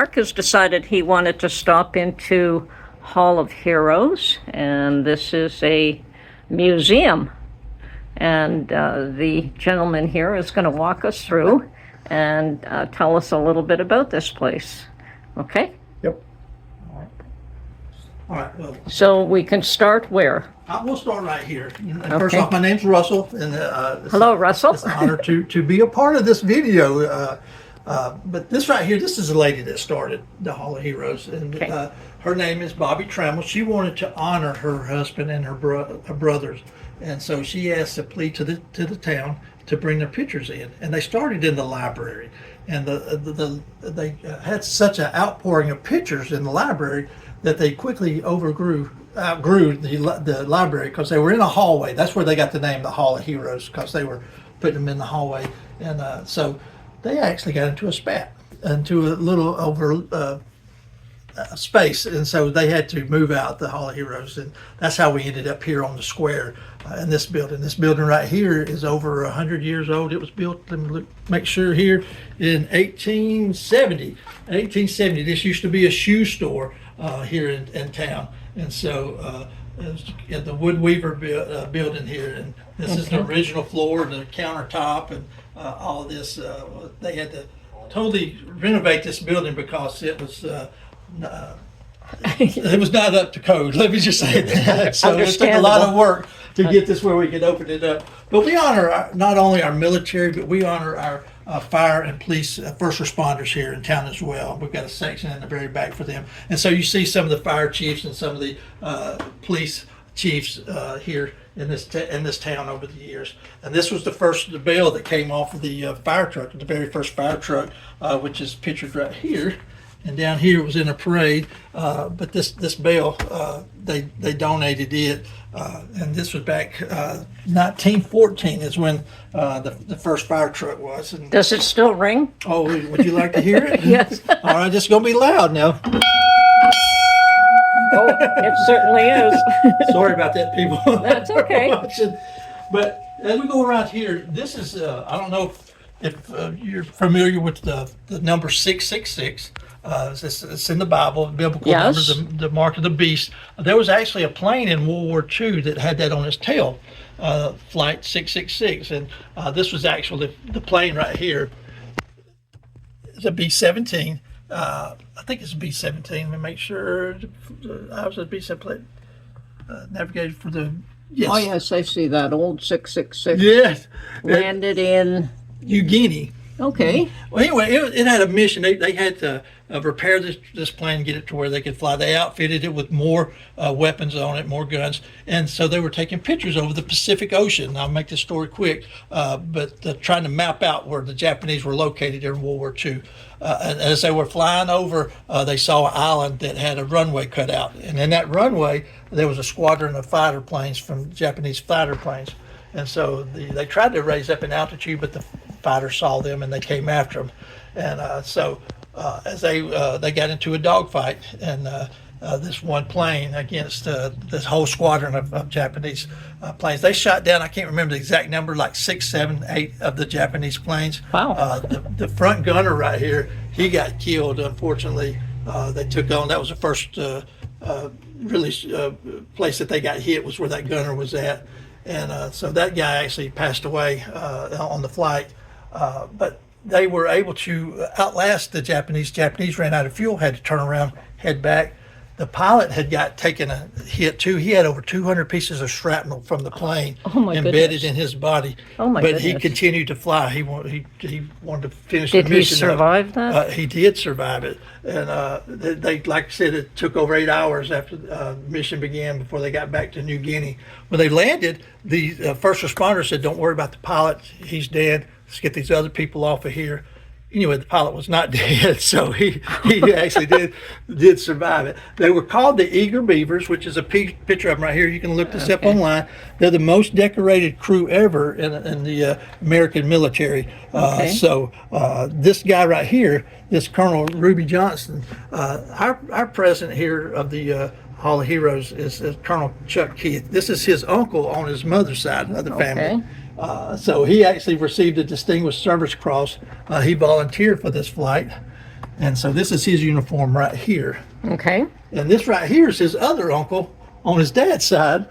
Clark has decided he wanted to stop into Hall of Heroes, and this is a museum. And the gentleman here is going to walk us through and tell us a little bit about this place. Okay? Yep. All right. Well, so we can start where? We'll start right here. First off, my name's Russell, and hello, Russell. It's an honor to be a part of this video. But this right here, this is the lady that started the Hall of Heroes, and her name is Bobby Trammell. She wanted to honor her husband and her brothers, and so she asked a plea to the town to bring their pictures in, and they started in the library, and they had such an outpouring of pictures in the library that they quickly outgrew the library, because they were in a hallway. That's where they got the name, the Hall of Heroes, because they were putting them in the hallway, and so they actually got into a spat, into a little over space, and so they had to move out the Hall of Heroes, and that's how we ended up here on the square in this building. This building right here is over 100 years old. It was built, let me make sure here, in 1870. 1870. This used to be a shoe store here in town, and so the Wood Weaver building here, and this is the original floor, the countertop, and all of this. They had to totally renovate this building because it was not up to code. Let me just say that. So it took a lot of work to get this where we could open it up. But we honor not only our military, but we honor our fire and police, first responders here in town as well. We've got a section in the very back for them. And so you see some of the fire chiefs and some of the police chiefs here in this town over the years. And this was the bell that came off of the fire truck, the very first fire truck, which is pictured right here. And down here was in a parade, but this bell, they donated it, and this was back 1914 is when the first fire truck was. And, does it still ring? oh, would you like to hear it? Yes. All right, it's going to be loud now. Oh, it certainly is. Sorry about that, people. That's okay. But as we go around here, this is, I don't know if you're familiar with the number 666. It's in the Bible, the biblical number, the mark of the beast. There was actually a plane in World War II that had that on its tail, Flight 666, and this was actually the plane right here. It's a B-17. I think it's a B-17. Let me make sure. I was a B-17 navigated for the. Yes. Oh yes, I see that old 666. Yes. Landed in New Guinea. Okay. Well, anyway, it had a mission. They had to repair this plane, get it to where they could fly. They outfitted it with more weapons on it, more guns, and so they were taking pictures over the Pacific Ocean. I'll make this story quick, but trying to map out where the Japanese were located during World War II. And as they were flying over, they saw an island that had a runway cut out, and in that runway there was a squadron of fighter planes from Japanese fighter planes. And so they tried to raise up in altitude, but the fighters saw them and they came after them. And so as they got into a dogfight, and this one plane against this whole squadron of Japanese planes, they shot down, I can't remember the exact number, like 6, 7, 8 of the Japanese planes. Wow. The front gunner right here, he got killed, unfortunately. They took on, that was the first place that they got hit, was where that gunner was at. And so that guy actually passed away on the flight. But they were able to outlast the Japanese. Japanese ran out of fuel, had to turn around, head back. The pilot had taken a hit too. He had over 200 pieces of shrapnel from the plane embedded in his body. Oh my goodness. He continued to fly. He wanted to finish the mission. Did he survive that? He did survive it. And they, like I said, it took over 8 hours after the mission began before they got back to New Guinea. When they landed, the first responder said, "Don't worry about the pilot. He's dead. Let's get these other people off of here." Anyway, the pilot was not dead, so he actually did survive it. They were called the Eager Beavers, which is a picture of them right here. You can look this up online. They're the most decorated crew ever in the American military. So this guy right here, this Colonel Ruby Johnson, our president here of the Hall of Heroes is Colonel Chuck Keith. This is his uncle on his mother's side of the family. So he actually received a Distinguished Service Cross. He volunteered for this flight. And so this is his uniform right here. Okay. And this right here is his other uncle on his dad's side.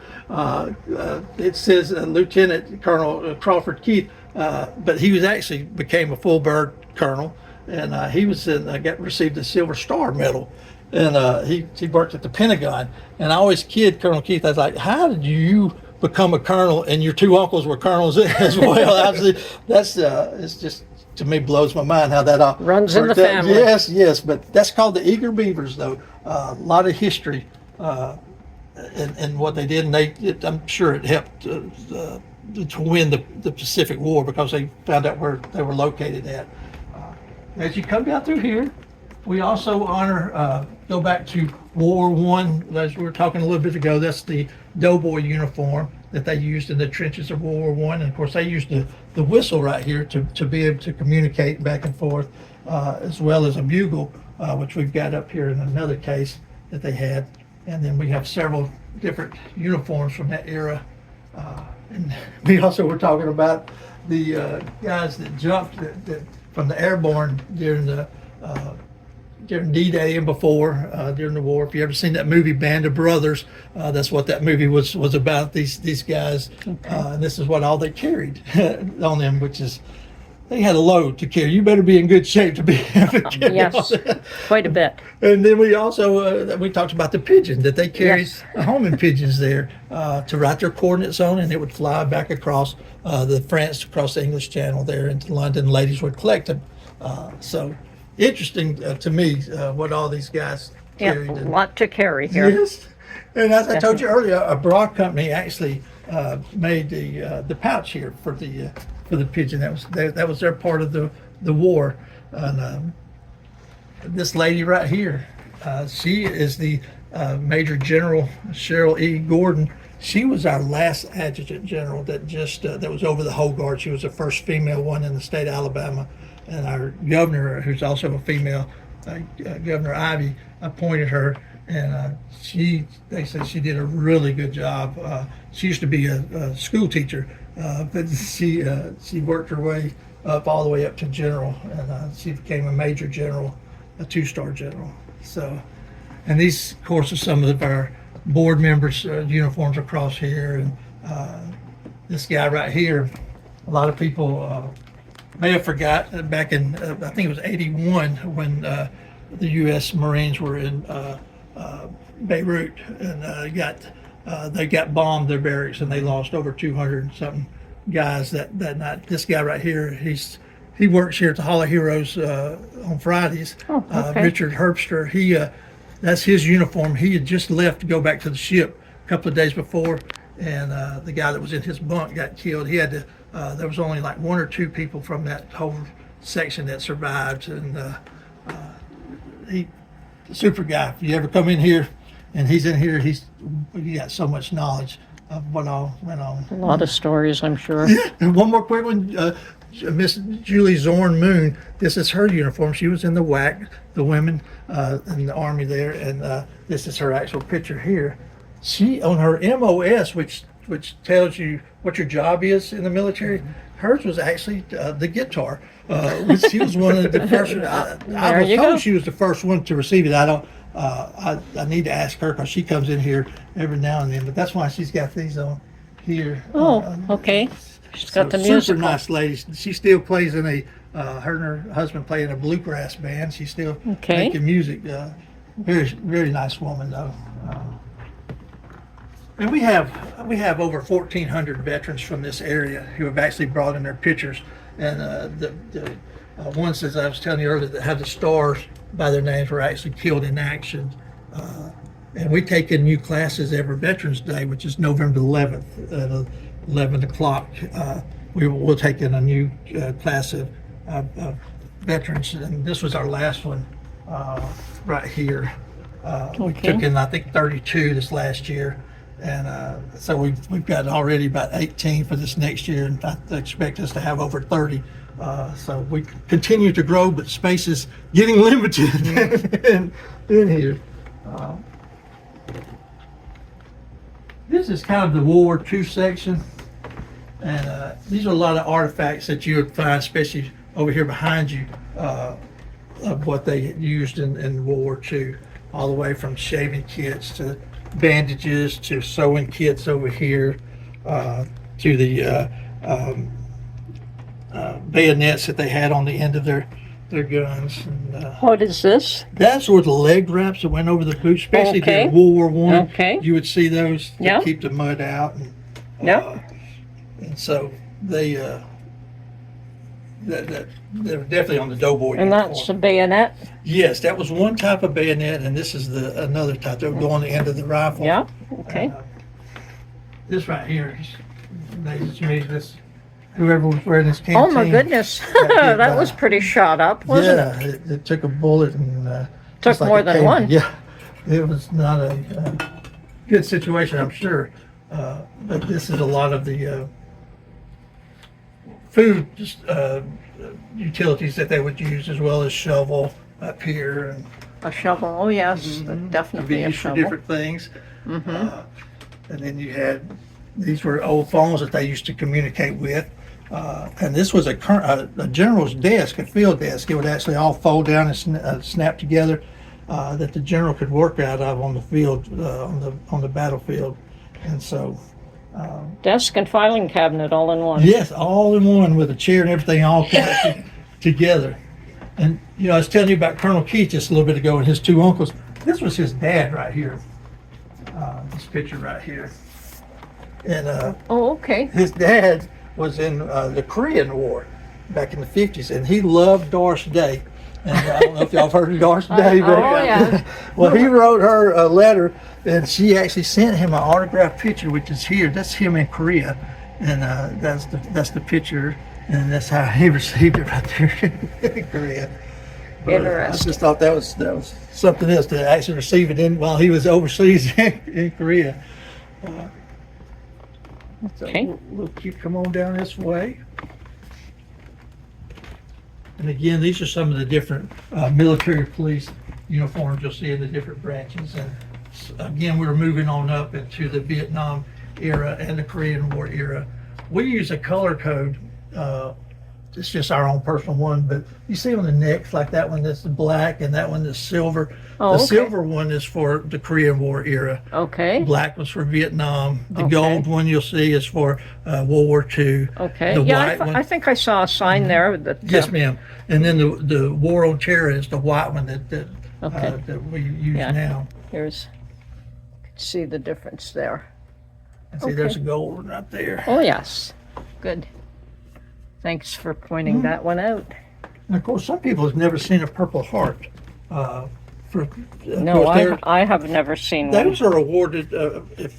It says Lieutenant Colonel Crawford Keith, but he was actually became a full bird colonel, and he was received a Silver Star medal, and he worked at the Pentagon. And I always kid Colonel Keith. I was like, "How did you become a colonel and your two uncles were colonels as well?" Obviously, that's it's just. To me, blows my mind how that all runs in the family. Yes, but that's called the Eager Beavers, though. A lot of history in what they did, and I'm sure it helped to win the Pacific War because they found out where they were located at. As you come down through here, we also honor, go back to World War I, as we were talking a little bit ago. That's the doughboy uniform that they used in the trenches of World War I. And of course, they used the whistle right here to be able to communicate back and forth, as well as a bugle, which we've got up here in another case that they had. And then we have several different uniforms from that era. And we also were talking about the guys that jumped from the airborne during D-Day and before, during the war. If you ever seen that movie Band of Brothers, that's what that movie was about. These guys, and this is what all they carried on them, which is they had a load to carry. You better be in good shape to be able to carry all Yes, that. quite a bit. And then we also we talked about the pigeon that they carried, Yes. homing pigeons there to write their coordinates on, and it would fly back across France, across the English Channel there into London. Ladies would collect them. So interesting to me what all these guys Yeah, carried. a lot to carry here. Yes, and as I told you earlier, a bra company actually made the pouch here for the pigeon. That was their part of the war. And this lady right here, she is the Major General Cheryl E. Gordon. She was our last adjutant general that was over the whole guard. She was the first female one in the state of Alabama. And our governor, who's also a female, Governor Ivy, appointed her, and they said she did a really good job. She used to be a school teacher, but she worked her way up all the way up to general, and she became a major general, a 2-star general. So, and these, of course, are some of our board members' uniforms across here, and this guy right here, a lot of people may have forgot back in I think it was '81 when the U.S. Marines were in Beirut, and they got bombed their barracks, and they lost over 200 and something guys that night. This guy right here, he works here at the Hall of Heroes on Fridays. Oh, okay. Richard Herbster, that's his uniform. He had just left to go back to the ship a couple of days before, and the guy that was in his bunk got killed. He had to. There was only like 1 or 2 people from that whole section that survived, and he, super guy. If you ever come in here, and he's in here, he got so much knowledge of what all went on. A lot of stories, I'm sure. And one more quick one, Miss Julie Zorn Moon. This is her uniform. She was in the WAC, the women in the Army there, and this is her actual picture here. She on her MOS, which tells you what your job is in the military. Hers was actually the guitar. She was one of the first. I was told she was the first one to receive it. I don't. I need to ask her because she comes in here every now and then. But that's why she's got these on here. Oh, okay. She's got the music. Super nice lady. She still plays in her and her husband play in a bluegrass band. She's still making music. Very, very nice woman though. And we have over 1,400 veterans from this area who have actually brought in their pictures. And the ones, as I was telling you earlier, that have the stars by their names were actually killed in action. And we take in new classes every Veterans Day, which is November 11th at 11 o'clock. We'll take in a new class of veterans. And this was our last one right here. We took in, I think, 32 this last year. And so we've got already about 18 for this next year, and I expect us to have over 30. So we continue to grow, but space is getting limited in here. This is kind of the World War II section, and these are a lot of artifacts that you would find, especially over here behind you. of what they used in World War II, all the way from shaving kits to bandages to sewing kits over here, to the bayonets that they had on the end of their guns. And, What is this? that's where the leg wraps that went over the boots, especially Okay. during World War One. Okay. You would see those to Yeah. keep the mud out. And, Yeah. and so they they're definitely on the doughboy. And that's the bayonet? Yes, that was one type of bayonet, and this is another type that would go on the end of the rifle. Yeah, okay. This right here is amazes me. This whoever was wearing this canteen. Oh my goodness, that was pretty shot up, wasn't it? Yeah, it took a bullet and Took just like more it than came- one. Yeah, it was not a good situation, I'm sure. But this is a lot of the food utilities that they would use, as well as shovel up here, and A shovel, oh yes, could be definitely a used for shovel. different things. And then you had, these were old phones that they used to communicate with. And this was a general's desk, a field desk. It would actually all fold down and snap together, that the general could work out of on the field, on the battlefield. And so, Desk and filing cabinet all in one. yes, all in one with a chair and everything all connected together. And, I was telling you about Colonel Keith just a little bit ago and his two uncles. This was his dad right here. This picture right here. And Oh, okay. his dad was in the Korean War back in the 50s, and he loved Doris Day. And I don't know if y'all have heard of Doris Day, but Oh, yeah. well, he wrote her a letter, and she actually sent him an autographed picture, which is here. That's him in Korea, and that's the picture, and that's how he received it right there in Korea. But Interesting. I just thought that was something else to actually receive it in while he was overseas in Korea. So Okay. we'll come on down this way. And again, these are some of the different military police uniforms you'll see in the different branches. And again, we're moving on up into the Vietnam era and the Korean War era. We use a color code. It's just our own personal one, but you see on the necks, like that one that's black and that one that's silver. Oh, the okay. silver one is for the Korean War era. Okay, Black was for Vietnam. The Okay. gold one you'll see is for World War II. okay. The Yeah, white one. I think I saw a sign there that. Yes, ma'am. And then the War on Terror is the white one that Okay. that we use Yeah. now. Here's, you can see the difference there. And see, there's a gold one right there. Oh, yes, good. Thanks for pointing that one out. And of course, some people have never seen a Purple Heart. Of No, course, they're- I have never seen one. those are awarded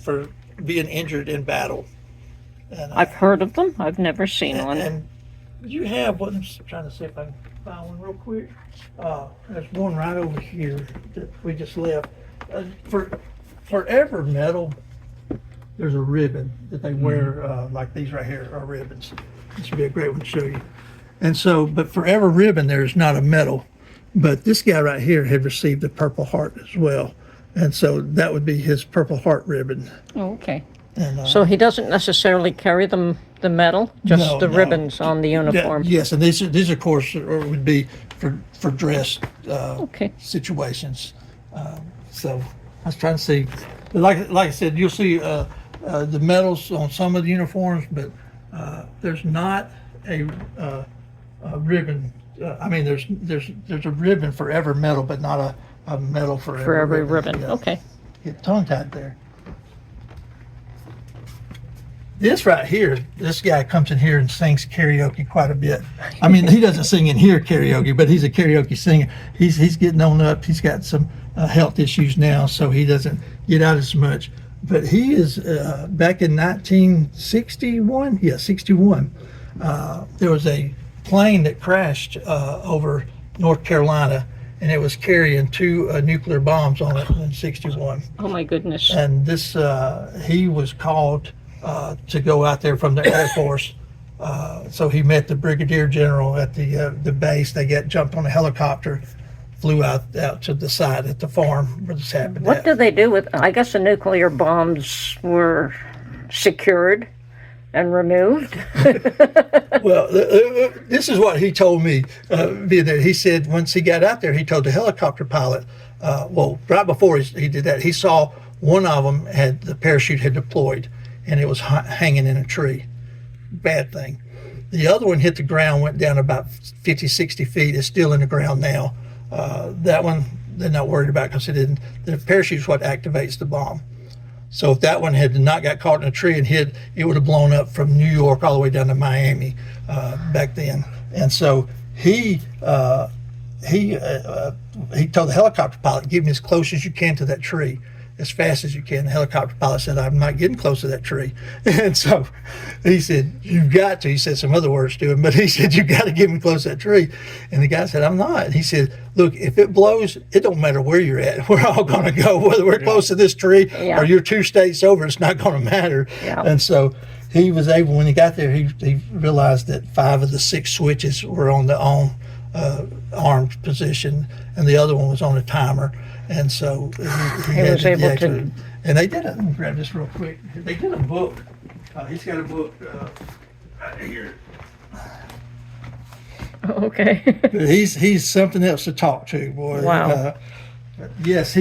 for being injured in battle. And, I've heard of them, I've never seen one. And you have one. I'm just trying to see if I can find one real quick. There's one right over here that we just left. For every medal, there's a ribbon that they wear, like these right here are ribbons. This would be a great one to show you. And so, but for every ribbon, there's not a medal. But this guy right here had received the Purple Heart as well. And so that would be his Purple Heart ribbon. Oh, okay. And, So he doesn't necessarily carry the medal, just No, the no. ribbons on the uniform? Yes, and these of course would be for dress Okay. situations. So I was trying to see, but like I said, you'll see the medals on some of the uniforms, but there's not a ribbon. I mean, there's a ribbon for every medal, but not a medal for For every ribbon, Yeah. okay. Get tongue tied there. This right here, this guy comes in here and sings karaoke quite a bit. I mean, he doesn't sing in here karaoke, but he's a karaoke singer. He's getting on up. He's got some health issues now, so he doesn't get out as much. But he is back in 1961. Yeah, 61. There was a plane that crashed over North Carolina, and it was carrying two nuclear bombs on it in 61. Oh, my goodness. And this, he was called to go out there from the Air Force. So he met the brigadier general at the base. They jumped on a helicopter, flew out to the site at the farm where this happened. What do they do with, I guess the nuclear bombs were secured, And removed? Well, this is what he told me being there. He said once he got out there, he told the helicopter pilot, right before he did that, he saw one of them had the parachute had deployed and it was hanging in a tree. Bad thing. The other one hit the ground, went down about 50, 60 feet. It's still in the ground now. That one, they're not worried about because the parachute is what activates the bomb. So if that one had not got caught in a tree and hit, it would have blown up from New York all the way down to Miami back then. And so he told the helicopter pilot, "Get me as close as you can to that tree, as fast as you can." The helicopter pilot said, "I'm not getting close to that tree." And so he said, "You've got to." He said some other words to him, but he said, "You got to get me close to that tree." And the guy said, "I'm not." He said, "Look, if it blows, it don't matter where you're at. We're all going to go, whether we're close to this tree or you're 2 states over. It's not going to matter." Yeah. And so he was able, when he got there, he realized that 5 of the 6 switches were on the armed position, and the other one was on a timer. And so he was able to. And they did it. Let me grab this real quick. They did a book. He's got a book right here. Okay. He's something else to talk to, boy. Wow. Yes,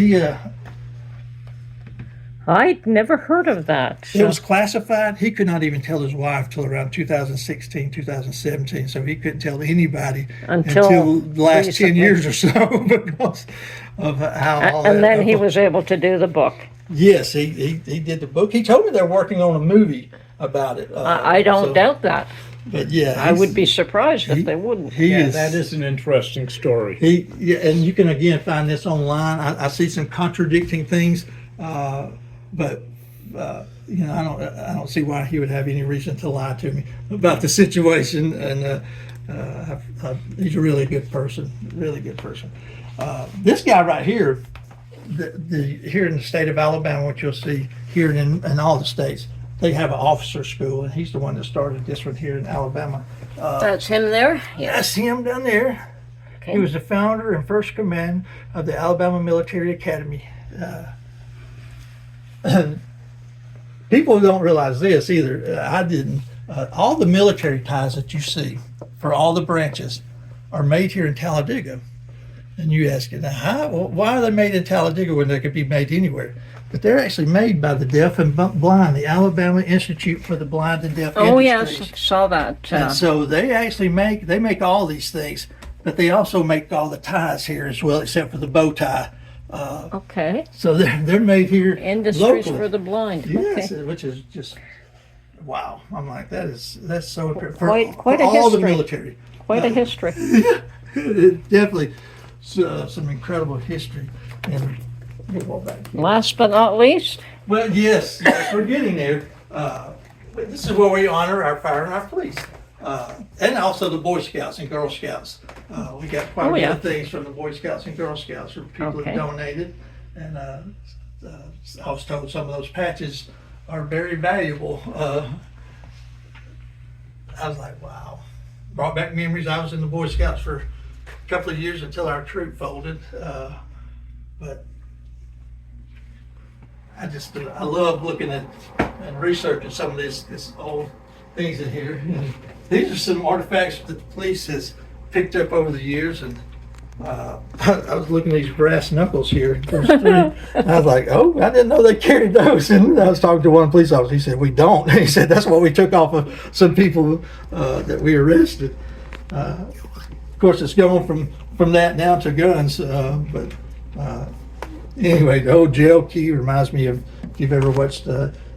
I'd never heard of that. it was classified. He could not even tell his wife till around 2016, 2017. So he couldn't tell anybody until the last recently. 10 years or so because of how all that. And then he was able to do the book. Yes, he did the book. He told me they're working on a movie about it. I don't doubt that. But yeah, I would be surprised if they wouldn't. That is an interesting story. And you can again find this online. I see some contradicting things, but I don't see why he would have any reason to lie to me about the situation. And he's a really good person, really good person. This guy right here, here in the state of Alabama, what you'll see here in all the states, they have an officer school, and he's the one that started this one here in Alabama. That's him there? Yes. That's him down there. Okay. He was the founder and first command of the Alabama Military Academy. People don't realize this either. I didn't. All the military ties that you see for all the branches are made here in Talladega. And you ask it, why are they made in Talladega when they could be made anywhere? But they're actually made by the deaf and blind, the Alabama Institute for the Blind and Deaf Oh, Industries. yes, saw that. And so they actually make all these things, but they also make all the ties here as well, except for the bow tie. Okay. So they're made here Industries locally. For the blind. Yes, Okay. which is just wow. I'm like, that's so incredible. Quite a all history. the military. Quite a history. Definitely some incredible history. And Last but not least. well, yes, we're getting there. This is where we honor our fire and our police. And also the Boy Scouts and Girl Scouts. We got quite a bit of things from the Boy Scouts and Girl Scouts where people have donated. And I was told some of those patches are very valuable. I was like, wow. Brought back memories. I was in the Boy Scouts for a couple of years until our troop folded. But I love looking at and researching some of this old things in here. And these are some artifacts that the police has picked up over the years. And I was looking at these brass knuckles here. There's 3. I was like, oh, I didn't know they carried those. And I was talking to one police officer. He said, we don't. He said, that's what we took off of some people that we arrested. Of course, it's going from that now to guns. But anyway, the old jail key reminds me of, if you've ever watched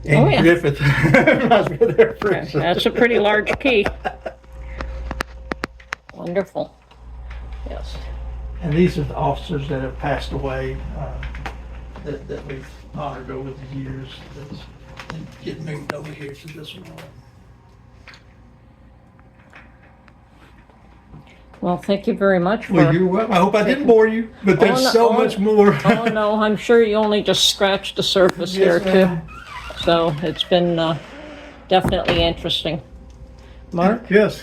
Andy Griffith, reminds me of their prison. That's a pretty large key. Wonderful. Yes. And these are the officers that have passed away that we've honored over the years. That's get moved over here to this one. Well, thank you very much. Well, you're welcome. I hope I didn't bore you, but there's much more. Oh, no, I'm sure you only just scratched the surface here, too. So it's been definitely interesting. Mark? Yes,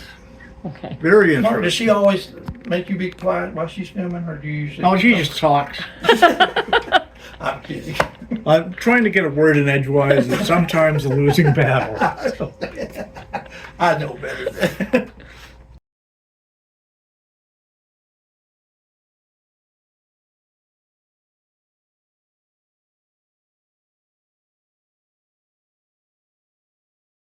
Okay. very Mark, interesting. does she always make you be quiet while she's filming, or do you usually? No, she just talks. I'm kidding. Trying to get a word in edgewise is sometimes a losing battle. I know better.